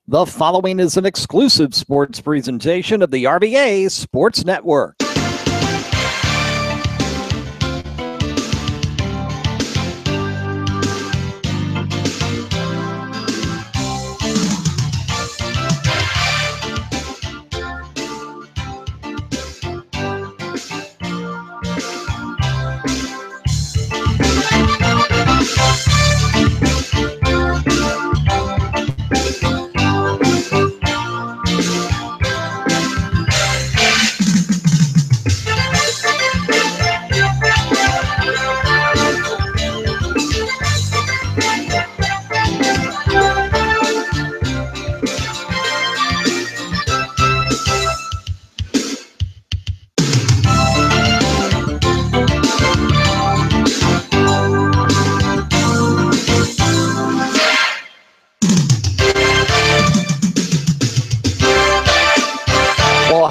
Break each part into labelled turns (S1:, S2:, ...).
S1: The following is an exclusive sports presentation of the RVA Sports Network.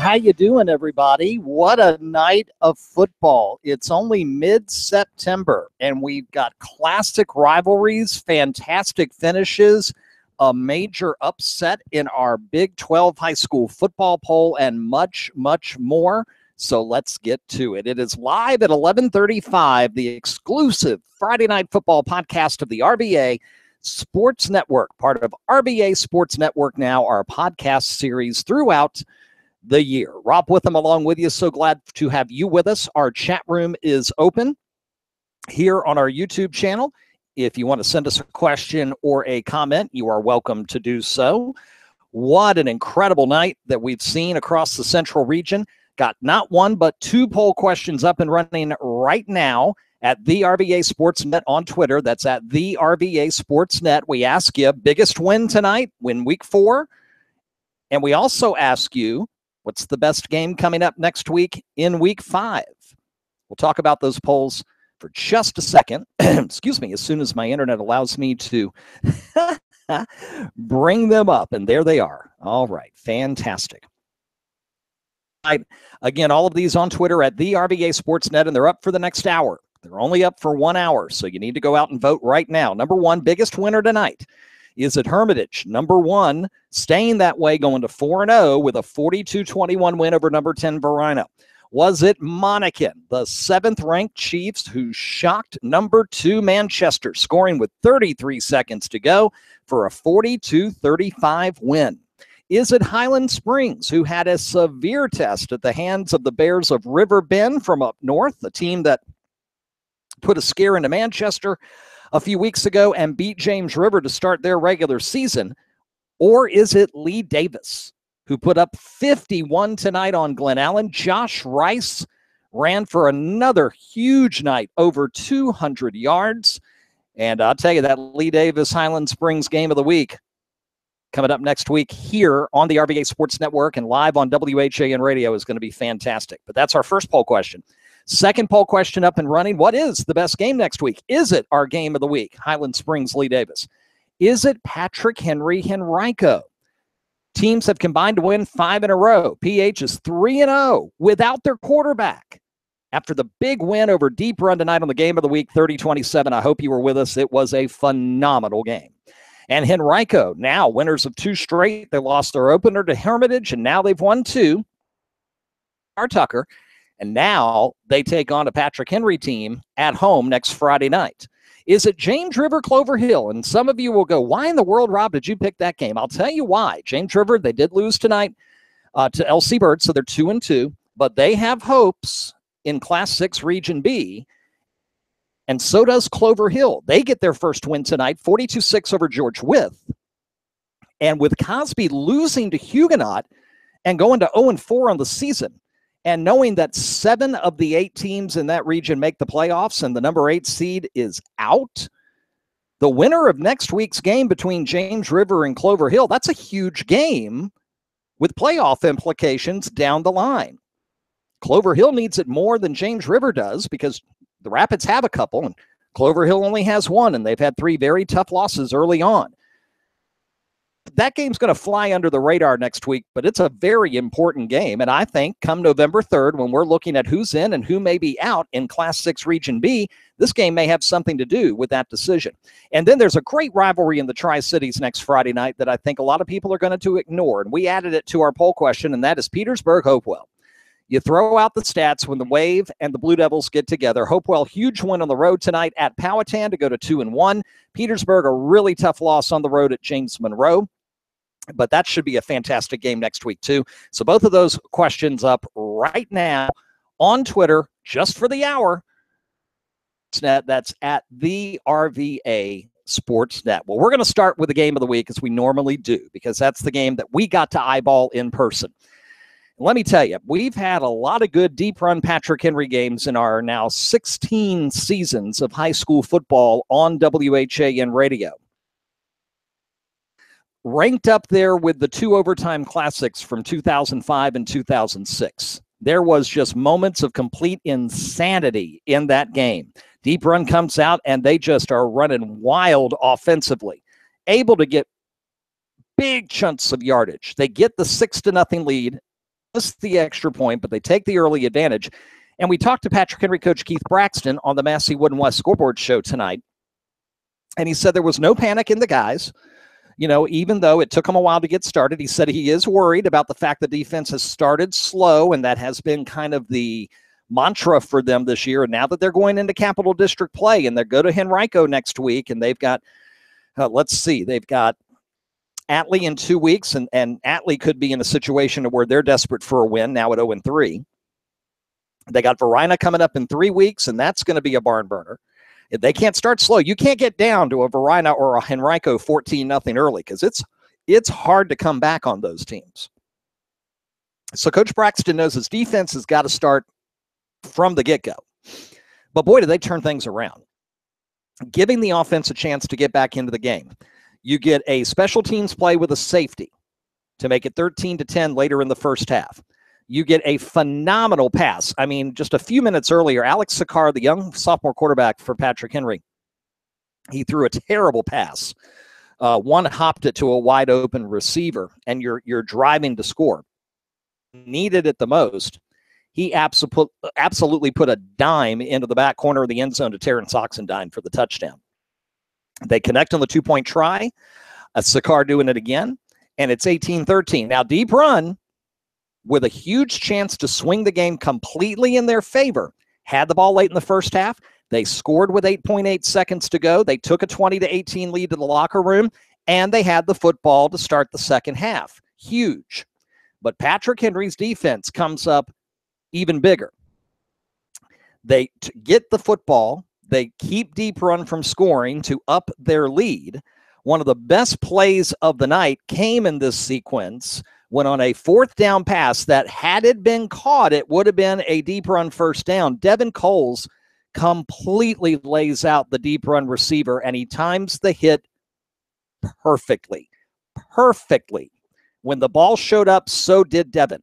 S1: How you doing, everybody? What a night of football. It's only mid-September, and we've got classic rivalries, fantastic finishes, a major upset in our Big 12 high school football poll, and much, much more. So let's get to it. It is live at 11:35, the exclusive Friday Night Football podcast of the RVA Sports Network, part of RVA Sports Network now, our podcast series throughout the year. Rob Witham along with you. So glad to have you with us. Our chat room is open here on our YouTube channel. If you want to send us a question or a comment, you are welcome to do so. What an incredible night that we've seen across the Central region. Got not one, but two poll questions up and running right now at the RVA Sportsnet on Twitter. That's at the RVA Sportsnet. We ask you, biggest win tonight, win week 4. And we also ask you, what's the best game coming up next week in week 5? We'll talk about those polls for just a second. Excuse me, as soon as my internet allows me to bring them up. And there they are. All right, fantastic. Again, all of these on Twitter at the RVA Sportsnet, and they're up for the next hour. They're only up for 1 hour, so you need to go out and vote right now. Number one, biggest winner tonight. Is it Hermitage? Number 1, staying that way, going to 4-0 with a 42-21 win over number 10 Verina. Was it Monacan, the 7th-ranked Chiefs, who shocked number 2 Manchester, scoring with 33 seconds to go for a 42-35 win? Is it Highland Springs, who had a severe test at the hands of the Bears of River Bend from up north, a team that put a scare into Manchester a few weeks ago and beat James River to start their regular season? Or is it Lee Davis, who put up 51 tonight on Glen Allen? Josh Rice ran for another huge night, over 200 yards. And I'll tell you, that Lee Davis Highland Springs game of the week coming up next week here on the RVA Sports Network and live on WHAN Radio is going to be fantastic. But that's our first poll question. Second poll question up and running. What is the best game next week? Is it our game of the week, Highland Springs, Lee Davis? Is it Patrick Henry, Henrico? Teams have combined to win 5 in a row. PH is 3-0 without their quarterback. After the big win over Deep Run tonight on the game of the week, 30-27. I hope you were with us. It was a phenomenal game. And Henrico, now winners of 2 straight. They lost their opener to Hermitage, and now they've won 2. Tucker. And now they take on a Patrick Henry team at home next Friday night. Is it James River, Clover Hill? And some of you will go, why in the world, Rob, did you pick that game? I'll tell you why. James River, they did lose tonight to LC Bird, so they're 2-2. But they have hopes in Class 6 Region B, and so does Clover Hill. They get their first win tonight, 42-6 over George Wythe. And with Cosby losing to Huguenot and going to 0-4 on the season, and knowing that 7 of the 8 teams in that region make the playoffs and the number 8 seed is out, the winner of next week's game between James River and Clover Hill, that's a huge game with playoff implications down the line. Clover Hill needs it more than James River does because the Rapids have a couple and Clover Hill only has 1, and they've had 3 very tough losses early on. that game's going to fly under the radar next week, but it's a very important game. And I think come November 3rd, when we're looking at who's in and who may be out in Class 6 Region B, this game may have something to do with that decision. And then there's a great rivalry in the Tri-Cities next Friday night that I think a lot of people are going to ignore. And we added it to our poll question, and that is Petersburg-Hopewell. You throw out the stats when the Wave and the Blue Devils get together. Hopewell, huge win on the road tonight at Powhatan to go to 2-1. Petersburg, a really tough loss on the road at James Monroe. But that should be a fantastic game next week, too. So both of those questions up right now on Twitter, just for the hour. That's at the RVA Sportsnet. Well, we're going to start with the game of the week, as we normally do, because that's the game that we got to eyeball in person. Let me tell you, we've had a lot of good deep run Patrick Henry games in our now 16 seasons of high school football on WHAN radio. Ranked up there with the 2 overtime classics from 2005 and 2006. There was just moments of complete insanity in that game. Deep run comes out and they just are running wild offensively, able to get big chunks of yardage. They get the 6-0 lead. The extra point, but they take the early advantage. And we talked to Patrick Henry coach Keith Braxton on the Massey Wood and West scoreboard show tonight. And he said there was no panic in the guys. You know, even though it took him a while to get started, he said he is worried about the fact the defense has started slow, and that has been kind of the mantra for them this year. And now that they're going into Capital District play, and they go to Henrico next week, and they've got, they've got Atlee in 2 weeks, and Atlee could be in a situation where they're desperate for a win now at 0-3. They got Varina coming up in 3 weeks, and that's going to be a barn burner. If they can't start slow, you can't get down to a Varina or a Henrico 14-0 early, because it's hard to come back on those teams. So Coach Braxton knows his defense has got to start from the get-go. But boy, do they turn things around, giving the offense a chance to get back into the game. You get a special teams play with a safety to make it 13-10 later in the first half. You get a phenomenal pass. I mean, just a few minutes earlier, Alex Sakar, the young sophomore quarterback for Patrick Henry, he threw a terrible pass. One hopped it to a wide open receiver, and you're driving to score. Needed it the most. He absolutely put a dime into the back corner of the end zone to Terrence Oxendine for the touchdown. They connect on the 2-point try. Sakar doing it again, and it's 18-13. Now, deep run with a huge chance to swing the game completely in their favor. Had the ball late in the first half. They scored with 8.8 seconds to go. They took a 20-18 lead to the locker room, and they had the football to start the second half. Huge. But Patrick Henry's defense comes up even bigger. They get the football. They keep deep run from scoring to up their lead. One of the best plays of the night came in this sequence when on a 4th down pass that, had it been caught, it would have been a deep run first down. Devin Coles completely lays out the deep run receiver, and he times the hit perfectly. Perfectly. When the ball showed up, so did Devin.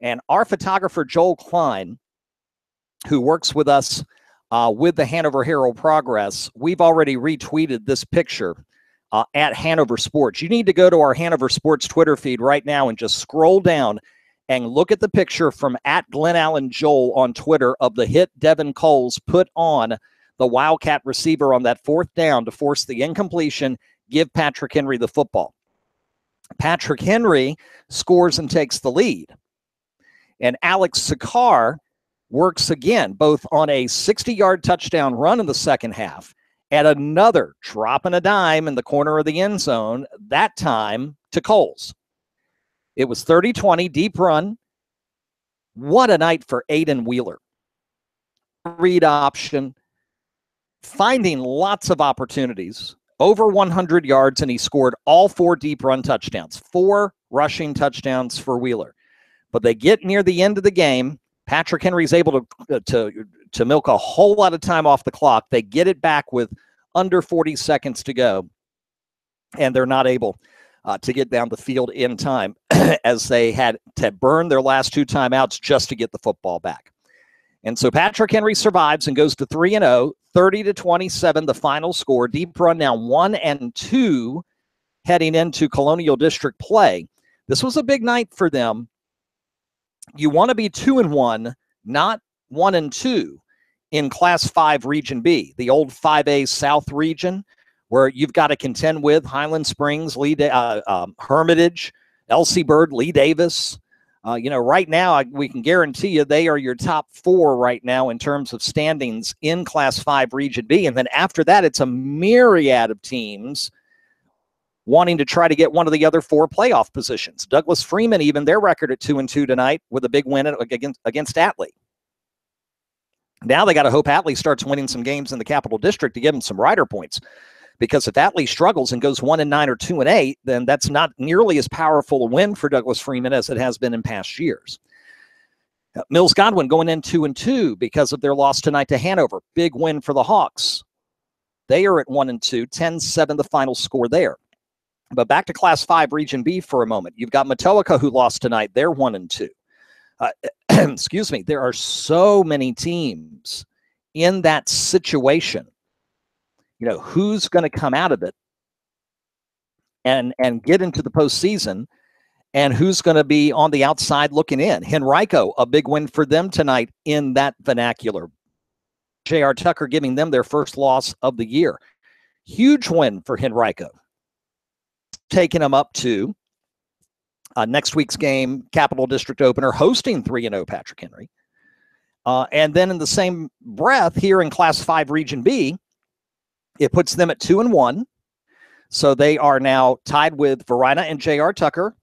S1: And our photographer, Joel Klein, who works with us with the Hanover Herald Progress, we've already retweeted this picture at Hanover Sports. You need to go to our Hanover Sports Twitter feed right now and just scroll down and look at the picture from at Glenn Allen Joel on Twitter of the hit Devin Coles put on the Wildcat receiver on that 4th down to force the incompletion, give Patrick Henry the football. Patrick Henry scores and takes the lead. And Alex Sakar works again, both on a 60-yard touchdown run in the second half and another dropping a dime in the corner of the end zone, that time to Coles. It was 30-20, deep run. What a night for Aiden Wheeler. Read option, finding lots of opportunities, over 100 yards, and he scored all 4 deep run touchdowns, 4 rushing touchdowns for Wheeler. But they get near the end of the game. Patrick Henry's able to milk a whole lot of time off the clock. They get it back with under 40 seconds to go, and they're not able to get down the field in time as they had to burn their last 2 timeouts just to get the football back. And so Patrick Henry survives and goes to 3-0, 30-27, the final score. Deep run now 1-2, heading into Colonial District play. This was a big night for them. You want to be 2-1, not 1-2 in Class 5 Region B, the old 5A South region, where you've got to contend with Highland Springs, Hermitage, LC Bird, Lee Davis. Right now, we can guarantee you they are your top 4 right now in terms of standings in Class 5 Region B. And then after that, it's a myriad of teams wanting to try to get one of the other 4 playoff positions. Douglas Freeman, even their record at 2-2 tonight with a big win against Atlee. Now they got to hope Atlee starts winning some games in the Capital District to give them some rider points. Because if Atlee struggles and goes 1-9 or 2-8, then that's not nearly as powerful a win for Douglas Freeman as it has been in past years. Mills Godwin going in 2-2 because of their loss tonight to Hanover. Big win for the Hawks. They are at 1-2, 10-7 the final score there. But back to Class 5 Region B for a moment. You've got Matoaka who lost tonight. They're 1-2. Excuse me. There are so many teams in that situation. Who's going to come out of it and get into the postseason, and who's going to be on the outside looking in? Henrico, a big win for them tonight in that vernacular. J.R. Tucker giving them their first loss of the year. Huge win for Henrico. Taking them up to next week's game, Capital District opener, hosting 3-0 Patrick Henry. And then in the same breath, here in Class 5 Region B, it puts them at 2-1. So they are now tied with Varina and J.R. Tucker,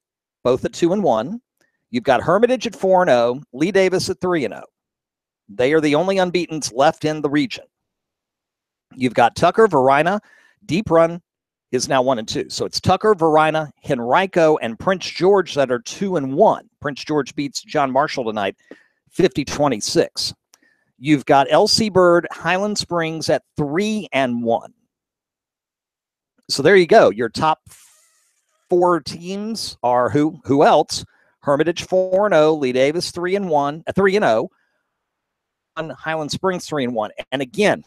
S1: both at 2-1. You've got Hermitage at 4-0, Lee Davis at 3-0. They are the only unbeatens left in the region. You've got Tucker, Varina, Deep Run is now 1-2. So it's Tucker, Varina, Henrico, and Prince George that are 2-1. Prince George beats John Marshall tonight, 50-26. You've got LC Bird, Highland Springs at 3-1. So there you go. Your top 4 teams are who else? Hermitage 4-0, Lee Davis 3-0, Highland Springs 3-1. And again,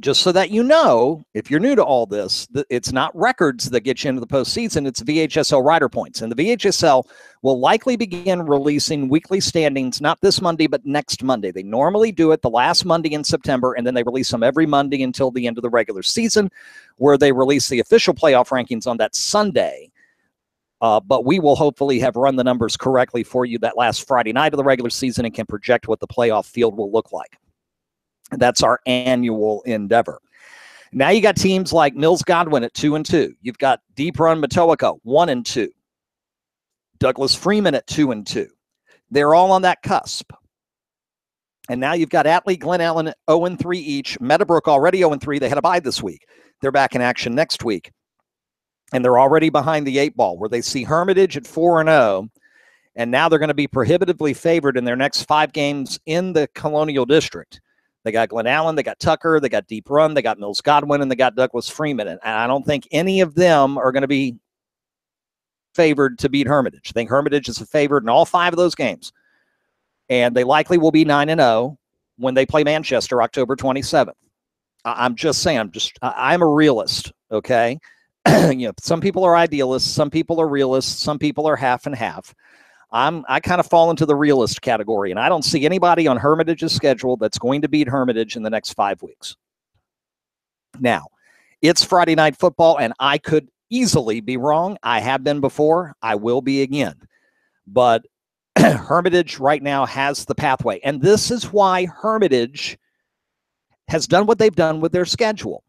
S1: just so that you know, if you're new to all this, it's not records that get you into the postseason, it's VHSL rider points. And the VHSL will likely begin releasing weekly standings, not this Monday, but next Monday. They normally do it the last Monday in September, and then they release them every Monday until the end of the regular season, where they release the official playoff rankings on that Sunday. But we will hopefully have run the numbers correctly for you that last Friday night of the regular season and can project what the playoff field will look like. That's our annual endeavor. Now you got teams like Mills Godwin at 2-2. You've got Deep Run Matoaka 1-2. Douglas Freeman at 2-2. They're all on that cusp. And now you've got Atlee, Glen Allen at 0-3 each. Meadowbrook already 0-3. They had a bye this week. They're back in action next week. And they're already behind the 8 ball, where they see Hermitage at 4-0. And now they're going to be prohibitively favored in their next 5 games in the Colonial District. They got Glen Allen, they got Tucker, they got Deep Run, they got Mills Godwin, and they got Douglas Freeman. And I don't think any of them are going to be favored to beat Hermitage. I think Hermitage is a favorite in all 5 of those games. And they likely will be 9-0 when they play Manchester October 27th. I'm just saying, I'm a realist, okay? Some people are idealists, some people are realists, some people are half and half. I kind of fall into the realist category, and I don't see anybody on Hermitage's schedule that's going to beat Hermitage in the next 5 weeks. Now, it's Friday Night Football, and I could easily be wrong. I have been before. I will be again. But Hermitage right now has the pathway, and this is why Hermitage has done what they've done with their schedule.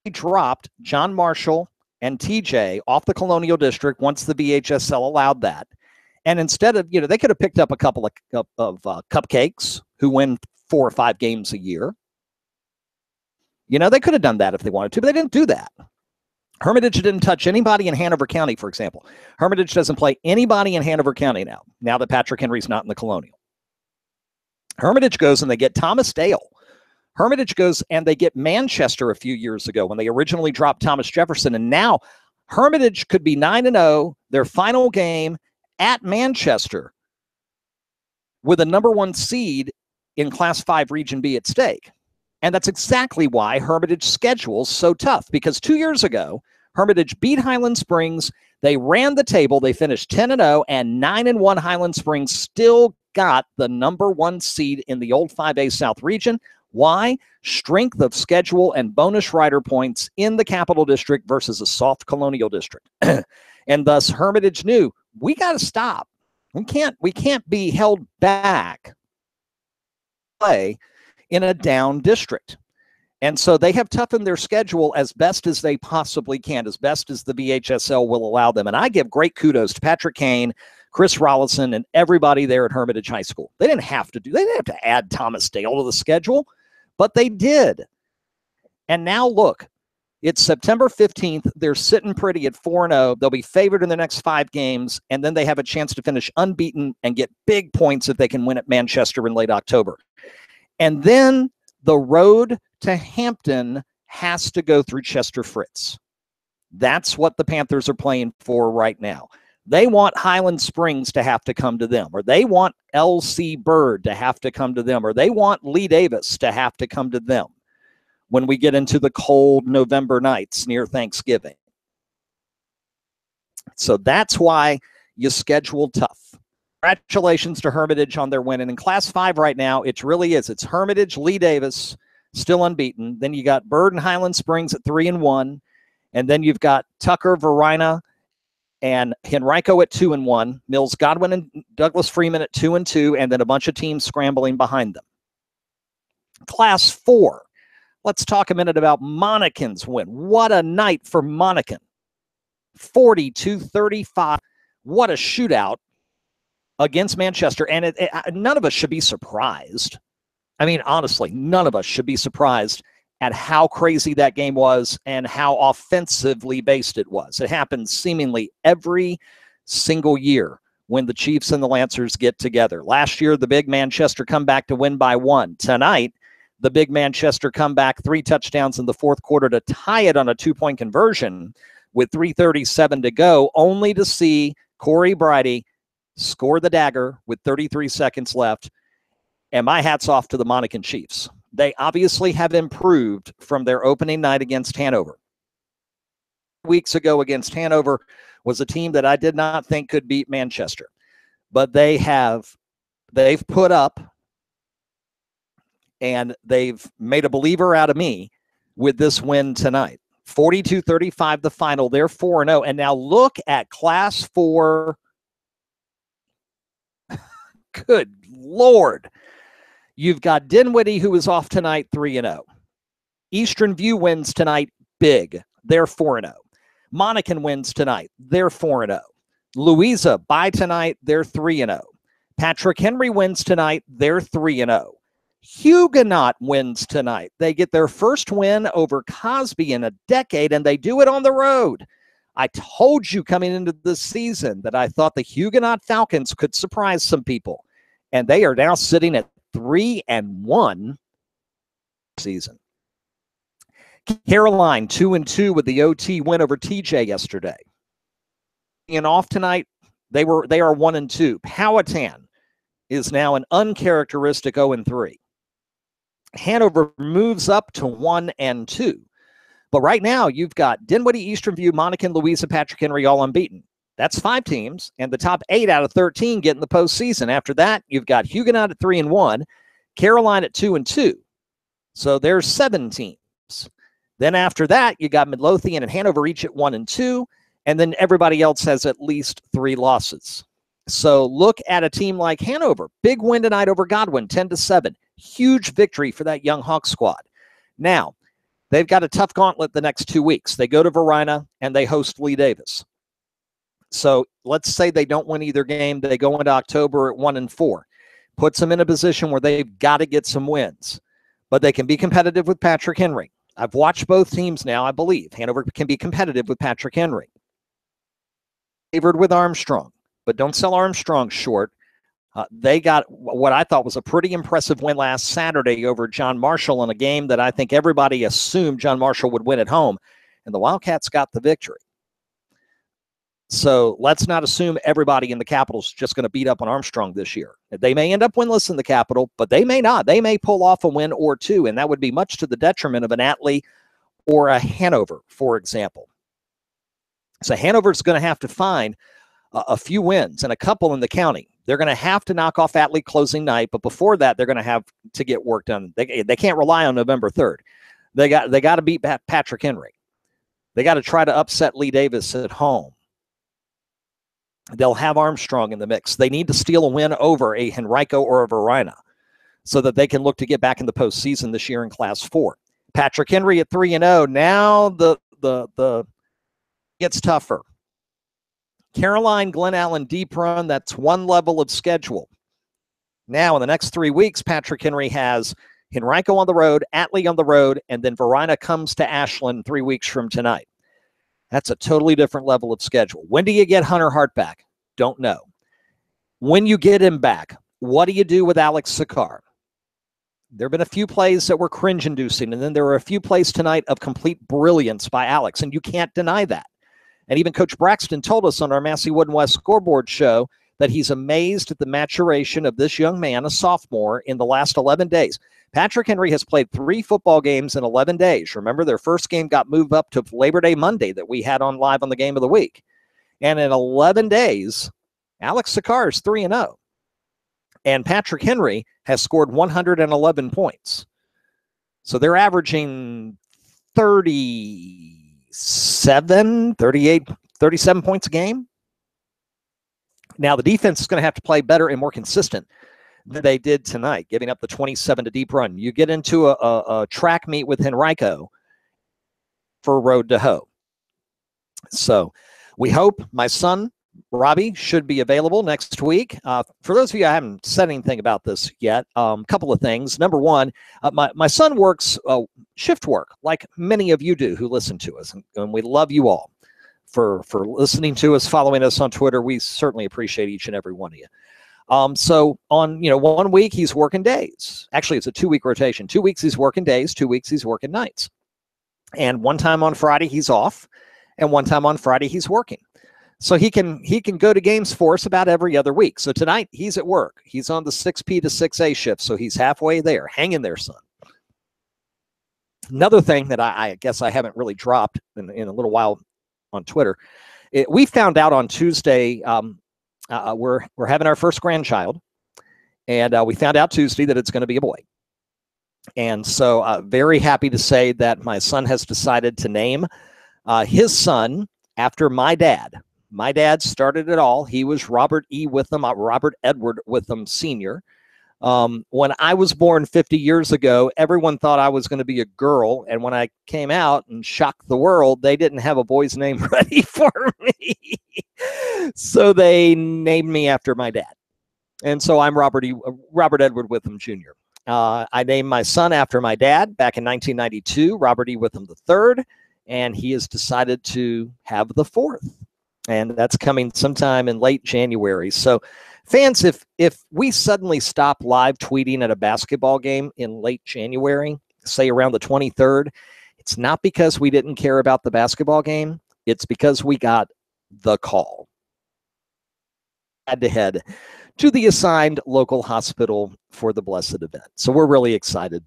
S1: They dropped John Marshall and TJ off the Colonial District once the VHSL allowed that. And instead of, they could have picked up a couple of Cupcakes who win 4 or 5 games a year. They could have done that if they wanted to, but they didn't do that. Hermitage didn't touch anybody in Hanover County, for example. Hermitage doesn't play anybody in Hanover County now that Patrick Henry's not in the Colonial. Hermitage goes and they get Thomas Dale. Hermitage goes and they get Manchester a few years ago when they originally dropped Thomas Jefferson. And now Hermitage could be 9-0, their final game at Manchester with a number 1 seed in Class 5 Region B at stake. And that's exactly why Hermitage schedule's so tough, because 2 years ago, Hermitage beat Highland Springs. They ran the table. They finished 10-0, and 9-1 Highland Springs still got the number 1 seed in the old 5A South region. Why? Strength of schedule and bonus rider points in the Capital District versus a soft Colonial District. And thus Hermitage knew, we got to stop. We can't be held back play in a down district. And so they have toughened their schedule as best as they possibly can, as best as the BHSL will allow them. And I give great kudos to Patrick Kane, Chris Rollison, and everybody there at Hermitage High School. They didn't have to add Thomas Dale to the schedule, but they did. And now look, it's September 15th. They're sitting pretty at 4-0. They'll be favored in the next 5 games, and then they have a chance to finish unbeaten and get big points if they can win at Manchester in late October. And then the road to Hampton has to go through Chester Fritz. That's what the Panthers are playing for right now. They want Highland Springs to have to come to them, or they want LC Bird to have to come to them, or they want Lee Davis to have to come to them when we get into the cold November nights near Thanksgiving. So that's why you schedule tough. Congratulations to Hermitage on their win. And in Class 5 right now, it really is. It's Hermitage, Lee Davis, still unbeaten. Then you got Bird and Highland Springs at 3-1. And then you've got Tucker, Verina, and Henrico at 2-1. Mills, Godwin, and Douglas Freeman at 2-2. And then a bunch of teams scrambling behind them. Class 4. Let's talk a minute about Monacan's win. What a night for Monacan. 42-35. What a shootout against Manchester. And none of us should be surprised. I mean, honestly, none of us should be surprised at how crazy that game was and how offensively based it was. It happens seemingly every single year when the Chiefs and the Lancers get together. Last year, the big Manchester comeback to win by 1. Tonight, the big Manchester comeback, 3 touchdowns in the fourth quarter to tie it on a 2-point conversion with 3:37 to go, only to see Corey Bridie score the dagger with 33 seconds left. And my hat's off to the Monacan Chiefs. They obviously have improved from their opening night against Hanover. Weeks ago against Hanover was a team that I did not think could beat Manchester. But they've put up, and they've made a believer out of me with this win tonight. 42-35 the final. They're 4-0. And now look at Class 4. Good Lord. You've got Dinwiddie, who is off tonight, 3-0. Eastern View wins tonight, big. They're 4-0. Monacan wins tonight. They're 4-0. Louisa, bye tonight. They're 3-0. Patrick Henry wins tonight. They're 3-0. Huguenot wins tonight. They get their first win over Cosby in a decade, and they do it on the road. I told you coming into this season that I thought the Huguenot Falcons could surprise some people, and they are now sitting at 3-1 season. Caroline 2-2 with the OT win over TJ yesterday. And off tonight, they are 1-2. Powhatan is now an uncharacteristic 0-3. Hanover moves up to 1-2. But right now, you've got Dinwiddie, Eastern View, Monacan, Louisa, Patrick Henry, all unbeaten. That's 5 teams, and the top 8 out of 13 get in the postseason. After that, you've got Huguenot at 3-1, Caroline at 2-2. So there's 7 teams. Then after that, you got Midlothian and Hanover each at 1-2, and then everybody else has at least 3 losses. So look at a team like Hanover. Big win tonight over Godwin, 10-7. Huge victory for that young Hawk squad. Now, they've got a tough gauntlet the next 2 weeks. They go to Verina, and they host Lee Davis. So let's say they don't win either game. They go into October at 1-4. Puts them in a position where they've got to get some wins. But they can be competitive with Patrick Henry. I've watched both teams now, I believe. Hanover can be competitive with Patrick Henry. Favored with Armstrong. But don't sell Armstrong short. They got what I thought was a pretty impressive win last Saturday over John Marshall in a game that I think everybody assumed John Marshall would win at home. And the Wildcats got the victory. So let's not assume everybody in the Capital is just going to beat up on Armstrong this year. They may end up winless in the Capital, but they may not. They may pull off a win or 2, and that would be much to the detriment of an Atlee or a Hanover, for example. So Hanover's going to have to find a few wins and a couple in the county. They're going to have to knock off Atlee closing night, but before that, they're going to have to get work done. They can't rely on November 3rd. They got to beat Patrick Henry. They got to try to upset Lee Davis at home. They'll have Armstrong in the mix. They need to steal a win over a Henrico or a Varina so that they can look to get back in the postseason this year in Class 4. Patrick Henry at 3-0. Now the gets tougher. Caroline, Glen Allen, Deep Run, that's one level of schedule. Now, in the next 3 weeks, Patrick Henry has Henrico on the road, Atlee on the road, and then Varina comes to Ashland 3 weeks from tonight. That's a totally different level of schedule. When do you get Hunter Hart back? Don't know. When you get him back, what do you do with Alex Sakar? There have been a few plays that were cringe-inducing, and then there were a few plays tonight of complete brilliance by Alex, and you can't deny that. And even Coach Braxton told us on our Massey Wood and West scoreboard show that he's amazed at the maturation of this young man, a sophomore, in the last 11 days. Patrick Henry has played 3 football games in 11 days. Remember, their first game got moved up to Labor Day Monday that we had on live on the Game of the Week. And in 11 days, Alex Sakar is 3-0. And Patrick Henry has scored 111 points. So they're averaging 37 points a game. Now, the defense is going to have to play better and more consistent than they did tonight, giving up the 27 to Deep Run. You get into a track meet with Henrico for Road to Hoe. So we hope my son, Robbie, should be available next week. For those of you I haven't said anything about this yet, a couple of things. Number one, my son works shift work like many of you do who listen to us, and we love you all for listening to us, following us on Twitter. We certainly appreciate each and every one of you. So on 1 week he's working days. Actually, it's a 2-week rotation. 2 weeks he's working days, 2 weeks he's working nights. And one time on Friday he's off, and one time on Friday he's working. So he can go to games for us about every other week. So tonight he's at work. He's on the 6P to 6A shift, so he's halfway there. Hang in there, son. Another thing that I guess I haven't really dropped in a little while on Twitter, we found out on Tuesday we're having our first grandchild, and we found out Tuesday that it's going to be a boy. And so very happy to say that my son has decided to name his son after my dad. My dad started it all. He was Robert E. Witham, Robert Edward Witham Sr. When I was born 50 years ago, everyone thought I was going to be a girl. And when I came out and shocked the world, they didn't have a boy's name ready for me. So they named me after my dad. And so I'm Robert Edward Witham Jr. I named my son after my dad back in 1992, Robert E. Witham III, and he has decided to have the 4th. And that's coming sometime in late January. So fans, if we suddenly stop live tweeting at a basketball game in late January, say around the 23rd, it's not because we didn't care about the basketball game. It's because we got the call. Had to head to the assigned local hospital for the blessed event. So we're really excited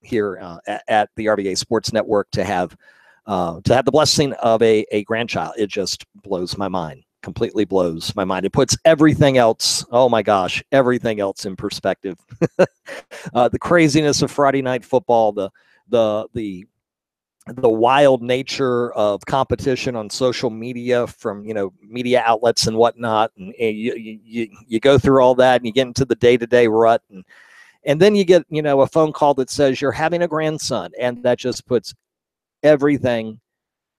S1: here at the RBA Sports Network to have the blessing of a grandchild. It just blows my mind, completely blows my mind. It puts everything else, oh my gosh, everything else in perspective. The craziness of Friday night football, the wild nature of competition on social media from, media outlets and whatnot. And you go through all that and you get into the day-to-day rut. And then you get, a phone call that says you're having a grandson, and that just puts everything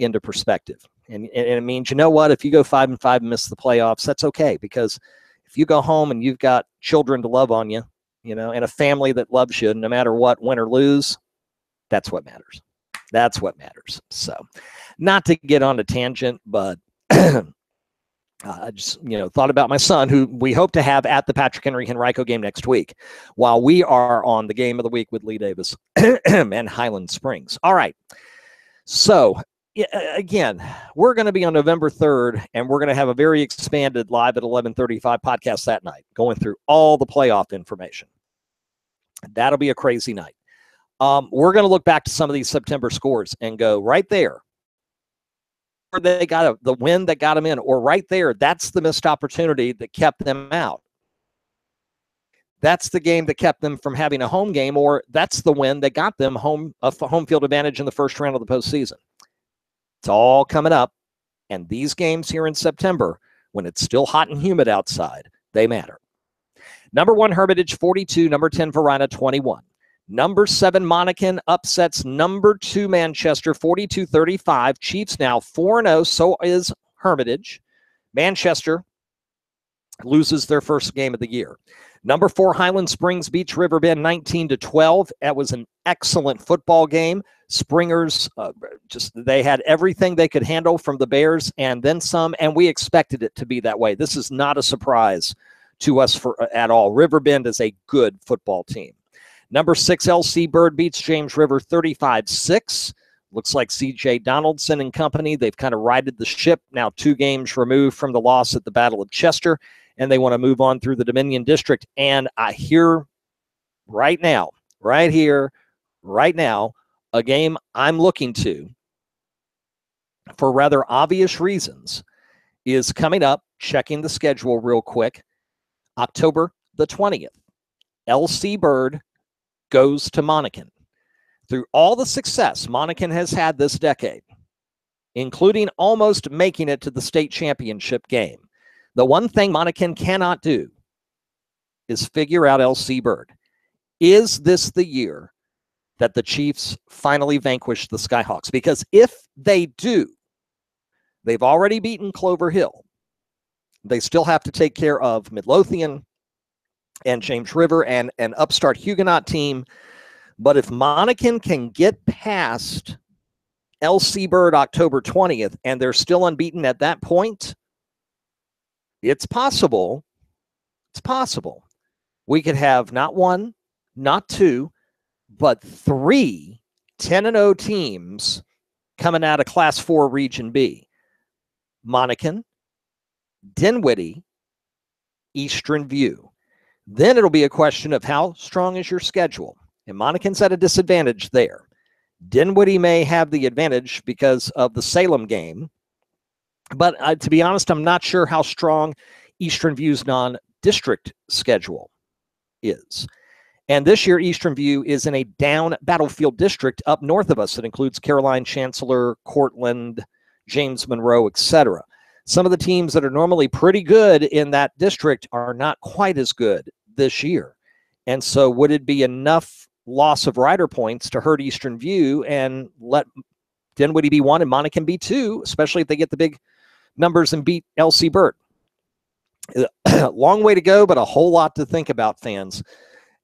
S1: into perspective. And it means, if you go 5-5 and miss the playoffs, that's okay, because if you go home and you've got children to love on you, and a family that loves you, no matter what, win or lose, that's what matters. That's what matters. So not to get on a tangent, but I just, thought about my son, who we hope to have at the Patrick Henry Henrico game next week, while we are on the Game of the Week with Lee Davis and Highland Springs. All right. So, again, we're going to be on November 3rd, and we're going to have a very expanded live at 11:35 podcast that night, going through all the playoff information. That'll be a crazy night. We're going to look back to some of these September scores and go right there. they got the win that got them in, or right there, that's the missed opportunity that kept them out. That's the game that kept them from having a home game, or that's the win that got them home field advantage in the first round of the postseason. It's all coming up, and these games here in September, when it's still hot and humid outside, they matter. Number 1, Hermitage 42, number 10, Varina 21. Number 7, Monacan upsets number 2, Manchester 42-35. Chiefs now 4-0, so is Hermitage. Manchester loses their first game of the year. Number 4, Highland Springs beats Riverbend 19-12. That was an excellent football game. Springers, they had everything they could handle from the Bears and then some, and we expected it to be that way. This is not a surprise to us at all. Riverbend is a good football team. Number 6, LC Bird beats James River 35-6. Looks like C.J. Donaldson and company, they've kind of righted the ship, now 2 games removed from the loss at the Battle of Chester, and they want to move on through the Dominion District. And I hear right now, a game I'm looking to, for rather obvious reasons, is coming up, checking the schedule real quick, October the 20th. LC Bird goes to Monacan. Through all the success Monacan has had this decade, including almost making it to the state championship game, the one thing Monacan cannot do is figure out LC Bird. Is this the year that the Chiefs finally vanquish the Skyhawks? Because if they do, they've already beaten Clover Hill. They still have to take care of Midlothian and James River and an upstart Huguenot team. But if Monacan can get past LC Bird October 20th and they're still unbeaten at that point, it's possible. It's possible. We could have not 1, not 2, but 3 10-0 teams coming out of Class 4 Region B. Monacan, Dinwiddie, Eastern View. Then it'll be a question of how strong is your schedule. And Monacan's at a disadvantage there. Dinwiddie may have the advantage because of the Salem game. But to be honest, I'm not sure how strong Eastern View's non-district schedule is. And this year, Eastern View is in a down battlefield district up north of us. It includes Caroline, Chancellor, Cortland, James Monroe, etc. Some of the teams that are normally pretty good in that district are not quite as good this year. And so would it be enough loss of rider points to hurt Eastern View and let Dinwiddie be 1 and Monacan be 2, especially if they get the big numbers and beat LC Bird? Long way to go, but a whole lot to think about, fans,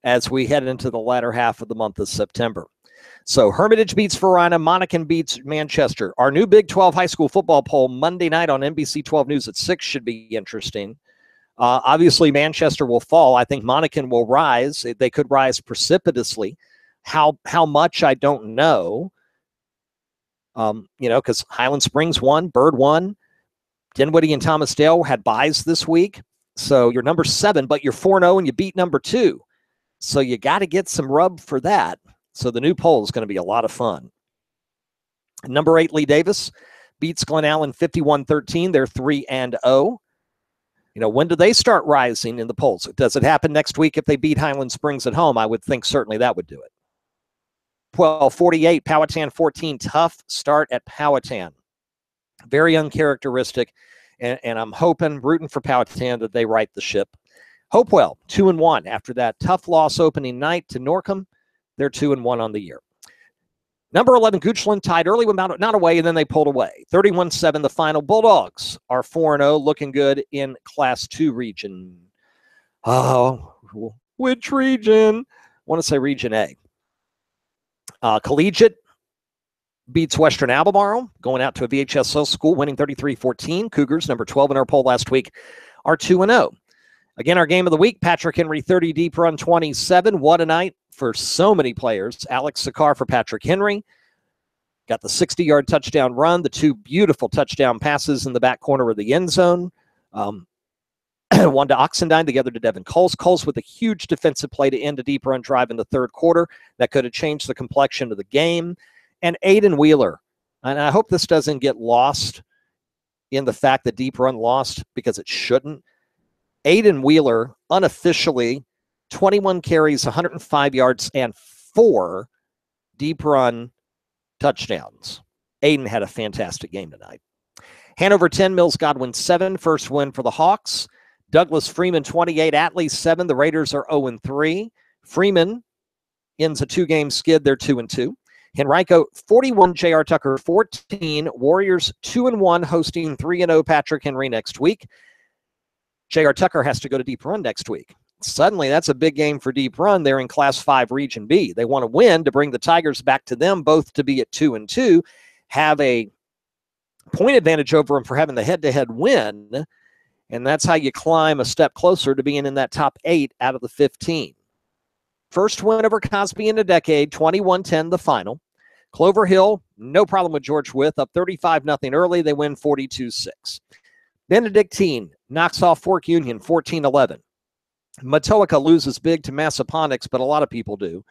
S1: as we head into the latter half of the month of September. So Hermitage beats Varina, Monacan beats Manchester. Our new Big 12 high school football poll Monday night on NBC 12 News at 6 should be interesting. Obviously, Manchester will fall. I think Monacan will rise. They could rise precipitously. How much, I don't know. Because Highland Springs won, Bird won. Dinwiddie and Thomas Dale had byes this week. So you're number 7, but you're 4-0 and you beat number 2. So you got to get some rub for that. So the new poll is going to be a lot of fun. Number 8, Lee Davis beats Glen Allen 51-13. They're 3-0. When do they start rising in the polls? Does it happen next week if they beat Highland Springs at home? I would think certainly that would do it. 12-48, Powhatan 14. Tough start at Powhatan. Very uncharacteristic. And I'm rooting for Powhatan that they right the ship. Hopewell, 2-1. After that tough loss opening night to Norcom, they're 2-1 on the year. Number 11, Goochland tied early, not away, and then they pulled away. 31-7, the final. Bulldogs are 4-0, looking good in Class 2 region. Oh, which region? I want to say Region A. Collegiate beats Western Albemarle, going out to a VHSL school, winning 33-14. Cougars, number 12 in our poll last week, are 2-0. Again, our game of the week, Patrick Henry 30, deep run 27. What a night for so many players. Alex Sakar for Patrick Henry. Got the 60-yard touchdown run, the 2 beautiful touchdown passes in the back corner of the end zone. One to Oxendine, the other to Devin Coles. Coles with a huge defensive play to end a deep run drive in the third quarter. That could have changed the complexion of the game. And Aiden Wheeler. And I hope this doesn't get lost in the fact that Deep Run lost because it shouldn't. Aiden Wheeler, unofficially, 21 carries, 105 yards, and 4 Deep Run touchdowns. Aiden had a fantastic game tonight. Hanover 10, Mills Godwin 7, first win for the Hawks. Douglas Freeman 28, Atlee 7. The Raiders are 0-3. Freeman ends a 2-game skid. They're 2-2. Henrico 41, J.R. Tucker 14. Warriors 2-1, hosting 3-0 Patrick Henry next week. J.R. Tucker has to go to Deep Run next week. Suddenly, that's a big game for Deep Run. They're in Class 5 Region B. They want to win to bring the Tigers back to them, both to be at 2-2, have a point advantage over them for having the head-to-head win, and that's how you climb a step closer to being in that top 8 out of the 15. First win over Cosby in a decade, 21-10 the final. Clover Hill, no problem with George Wythe, up 35-0 early. They win 42-6. Benedictine knocks off Fork Union 14-11. Matoaka loses big to Massaponax, but a lot of people do.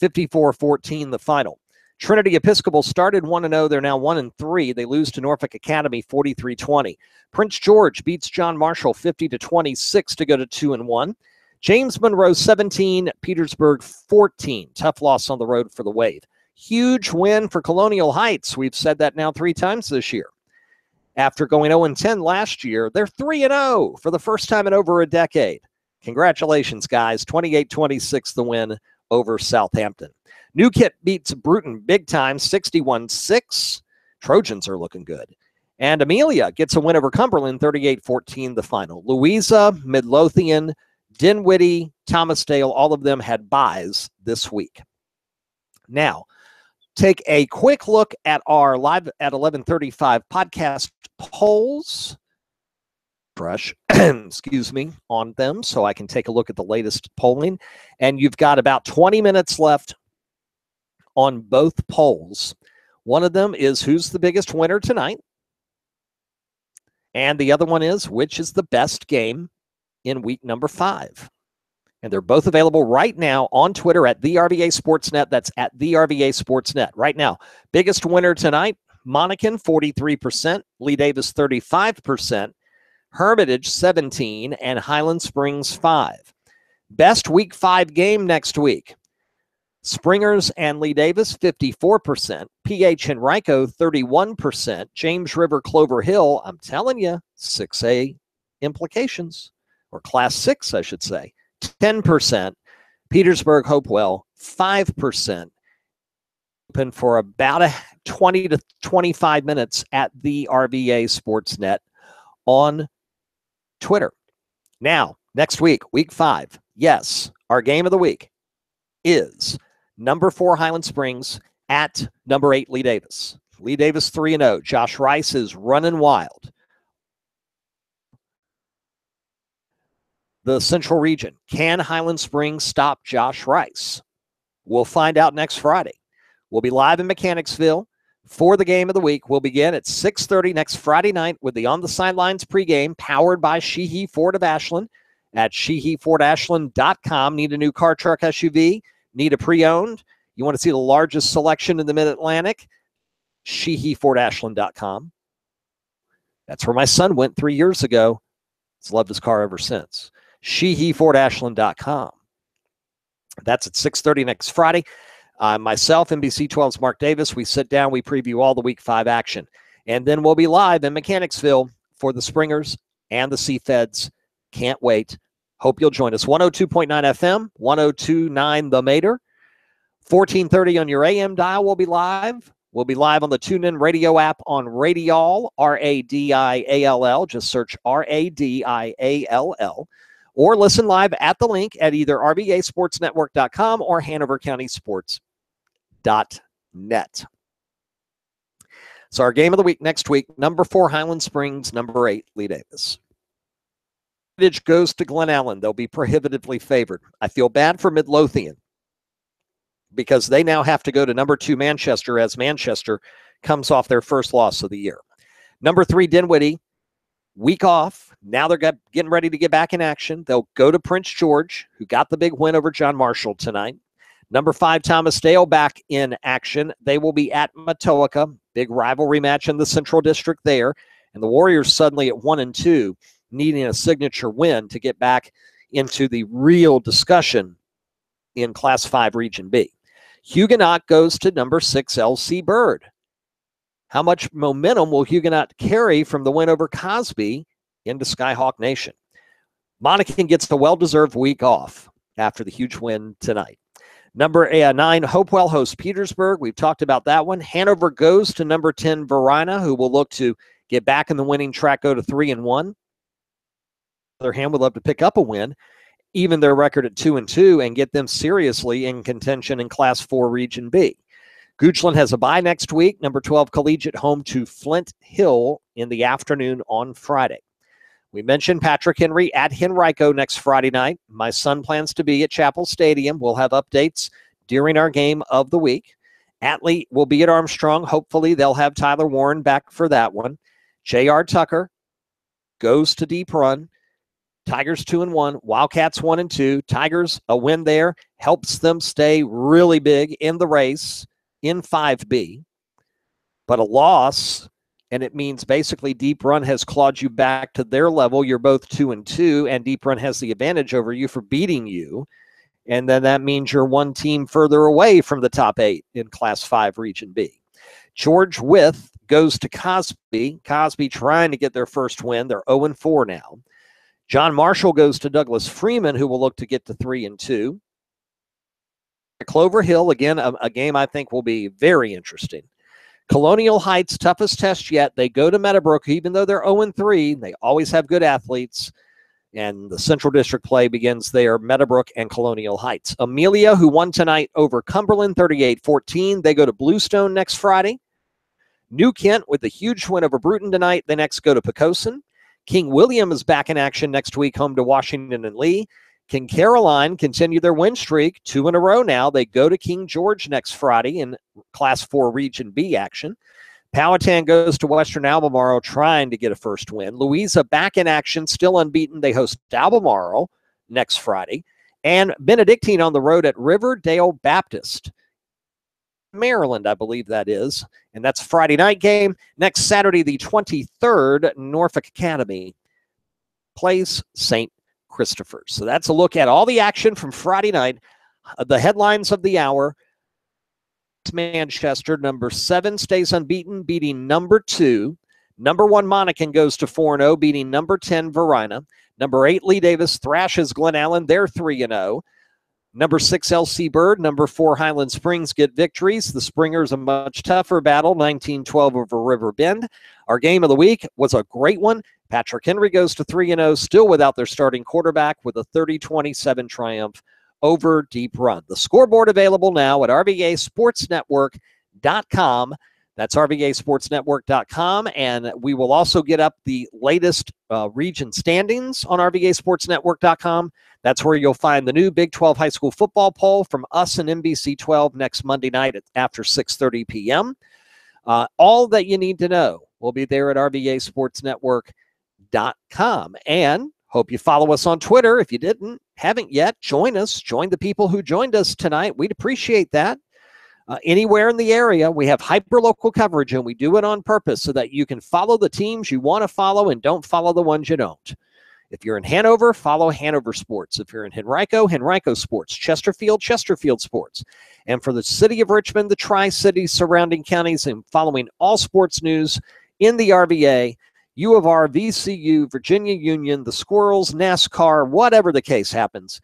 S1: 54-14 the final. Trinity Episcopal started 1-0. They're now 1-3. They lose to Norfolk Academy 43-20. Prince George beats John Marshall 50-26 to go to 2-1. James Monroe 17, Petersburg 14. Tough loss on the road for the Wave. Huge win for Colonial Heights. We've said that now 3 times this year. After going 0-10 last year, they're 3-0 for the first time in over a decade. Congratulations, guys. 28-26 the win over Southampton. New Kit beats Bruton big time, 61-6. Trojans are looking good. And Amelia gets a win over Cumberland, 38-14 the final. Louisa, Midlothian, Dinwiddie, Thomasdale, all of them had byes this week. Now, take a quick look at our live at 11:35 podcast polls. Brush, excuse me, on them so I can take a look at the latest polling. And you've got about 20 minutes left on both polls. One of them is who's the biggest winner tonight? And the other one is which is the best game in week number 5? And they're both available right now on Twitter at the RVA Sportsnet. That's at the RVA Sportsnet. Right now, biggest winner tonight, Monacan, 43%, Lee Davis, 35%, Hermitage, 17%, and Highland Springs, 5%. Best week 5 game next week. Springers and Lee Davis, 54%. PH Henrico, 31%. James River Clover Hill, I'm telling you, 6A implications, or Class 6, I should say, 10%. Petersburg Hopewell, 5%. Open for about 20 to 25 minutes at the RVA Sportsnet on Twitter. Now, next week, week 5, yes, our game of the week is number 4 Highland Springs at number 8 Lee Davis. Lee Davis 3-0. Josh Rice is running wild. The Central Region. Can Highland Springs stop Josh Rice? We'll find out next Friday. We'll be live in Mechanicsville for the game of the week. We'll begin at 6:30 next Friday night with the On the Sidelines pregame powered by Sheehy Ford of Ashland at SheehyFordAshland.com. Need a new car, truck, SUV? Need a pre-owned? You want to see the largest selection in the Mid-Atlantic? SheehyFordAshland.com. That's where my son went 3 years ago. He's loved his car ever since. SheehyFordAshland.com. That's at 6:30 next Friday. Myself, NBC 12's Mark Davis, we sit down, we preview all the Week 5 action. And then we'll be live in Mechanicsville for the Springers and the Seafeds. Can't wait. Hope you'll join us. 102.9 FM, 102.9 The Mater. 1430 on your AM dial. We'll be live. We'll be live on the TuneIn Radio app on Radial, R-A-D-I-A-L-L. Just search R-A-D-I-A-L-L. Or listen live at the link at either RVASportsNetwork.com or HanoverCountySports.net. So our game of the week next week, number 4 Highland Springs, number 8 Lee Davis. Hermitage goes to Glen Allen. They'll be prohibitively favored. I feel bad for Midlothian because they now have to go to number 2 Manchester as Manchester comes off their first loss of the year. Number 3 Dinwiddie, week off. Now they're getting ready to get back in action. They'll go to Prince George, who got the big win over John Marshall tonight. Number 5 Thomasdale back in action. They will be at Matoaka. Big rivalry match in the Central District there. And the Warriors suddenly at 1-2, needing a signature win to get back into the real discussion in Class 5 Region B. Huguenot goes to number 6 LC Bird. How much momentum will Huguenot carry from the win over Cosby into Skyhawk Nation? Monacan gets the well-deserved week off after the huge win tonight. Number 9, Hopewell hosts Petersburg. We've talked about that one. Hanover goes to number 10, Varina, who will look to get back in the winning track, go to 3-1. On the other hand, would love to pick up a win, even their record at 2-2, and get them seriously in contention in Class 4 Region B. Goochland has a bye next week. Number 12, Collegiate home to Flint Hill in the afternoon on Friday. We mentioned Patrick Henry at Henrico next Friday night. My son plans to be at Chapel Stadium. We'll have updates during our game of the week. Atlee will be at Armstrong. Hopefully, they'll have Tyler Warren back for that one. J.R. Tucker goes to Deep Run. Tigers 2-1. Wildcats 1-2. Tigers, a win there helps them stay really big in the race in 5B. But a loss, and it means basically Deep Run has clawed you back to their level. You're both 2-2, and Deep Run has the advantage over you for beating you. And then that means you're one team further away from the top 8 in Class 5 Region B. George Wythe goes to Cosby. Cosby trying to get their first win. They're 0-4 now. John Marshall goes to Douglas Freeman, who will look to get to 3-2. Clover Hill, again, a game I think will be very interesting. Colonial Heights, toughest test yet. They go to Meadowbrook, even though they're 0-3. They always have good athletes. And the Central District play begins there, Meadowbrook and Colonial Heights. Amelia, who won tonight over Cumberland, 38-14. They go to Bluestone next Friday. New Kent with a huge win over Bruton tonight. They next go to Poquoson. King William is back in action next week, home to Washington and Lee. King Caroline continue their win streak, 2 in a row now. They go to King George next Friday in Class 4 Region B action. Powhatan goes to Western Albemarle trying to get a first win. Louisa back in action, still unbeaten. They host Albemarle next Friday. And Benedictine on the road at Riverdale Baptist, Maryland, I believe that is. And that's Friday night game. Next Saturday, the 23rd, Norfolk Academy plays St. Christopher's. So that's a look at all the action from Friday night. The headlines of the hour. Manchester, number 7, stays unbeaten, beating number 2. Number 1, Monacan goes to 4-0, beating number 10, Varina. Number 8, Lee Davis thrashes Glen Allen. They're 3-0. Number 6, LC Bird. Number 4, Highland Springs get victories. The Springers a much tougher battle, 19-12 over River Bend. Our game of the week was a great one. Patrick Henry goes to 3-0, still without their starting quarterback, with a 30-27 triumph over Deep Run. The scoreboard available now at rvasportsnetwork.com. That's rvasportsnetwork.com, and we will also get up the latest region standings on rvasportsnetwork.com. That's where you'll find the new Big 12 high school football poll from us and NBC 12 next Monday night after 6:30 p.m. All that you need to know will be there at rvasportsnetwork.com. And hope you follow us on Twitter. If you haven't yet, join us. Join the people who joined us tonight. We'd appreciate that. Anywhere in the area, we have hyper-local coverage, and we do it on purpose so that you can follow the teams you want to follow and don't follow the ones you don't. If you're in Hanover, follow Hanover Sports. If you're in Henrico, Henrico Sports. Chesterfield, Chesterfield Sports. And for the city of Richmond, the Tri-Cities, surrounding counties, and following all sports news in the RVA, U of R, VCU, Virginia Union, the Squirrels, NASCAR, whatever the case happens,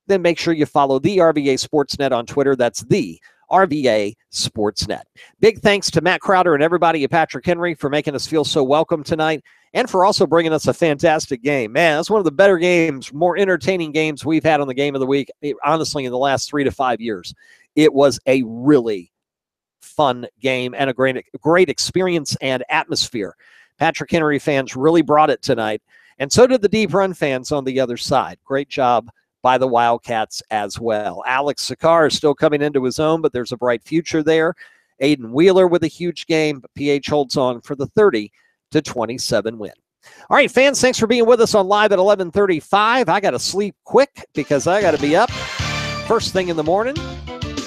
S1: then make sure you follow the RVA Sportsnet on Twitter. That's the RVA Sportsnet. Big thanks to Matt Crowder and everybody at Patrick Henry for making us feel so welcome tonight, and for also bringing us a fantastic game. Man, that's one of the better games, more entertaining games we've had on the Game of the Week, honestly, in the last 3 to 5 years. It was a really fun game and a great experience and atmosphere. Patrick Henry fans really brought it tonight, and so did the Deep Run fans on the other side. Great job by the Wildcats as well. Alex Sakar is still coming into his own, but there's a bright future there. Aiden Wheeler with a huge game, but PH holds on for the 30-27 win. All right, fans, thanks for being with us on Live at 11:35. I got to sleep quick because I got to be up first thing in the morning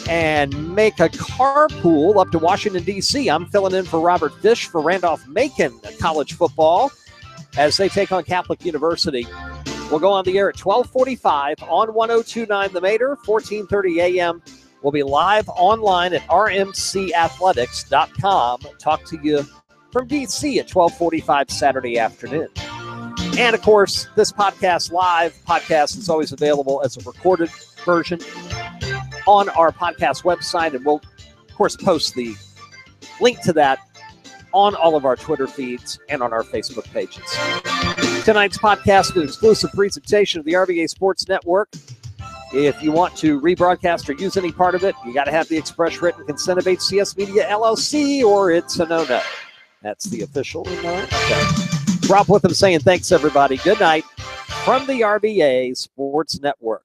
S2: and make a carpool up to Washington, D.C. I'm filling in for Robert Fish for Randolph-Macon college football as they take on Catholic University. We'll go on the air at 12:45 on 102.9 The Mater, 14:30 a.m. We'll be live online at rmcathletics.com. Talk to you from D.C. at 12:45 Saturday afternoon. And, of course, this podcast is always available as a recorded version on our podcast website. And we'll, of course, post the link to that on all of our Twitter feeds and on our Facebook pages. Tonight's podcast is an exclusive presentation of the RVA Sports Network. If you want to rebroadcast or use any part of it, you got to have the express written consent of HCS Media LLC, or it's a no-no. That's the official. Okay. Rob Witham saying thanks, everybody. Good night from the RVA Sports Network.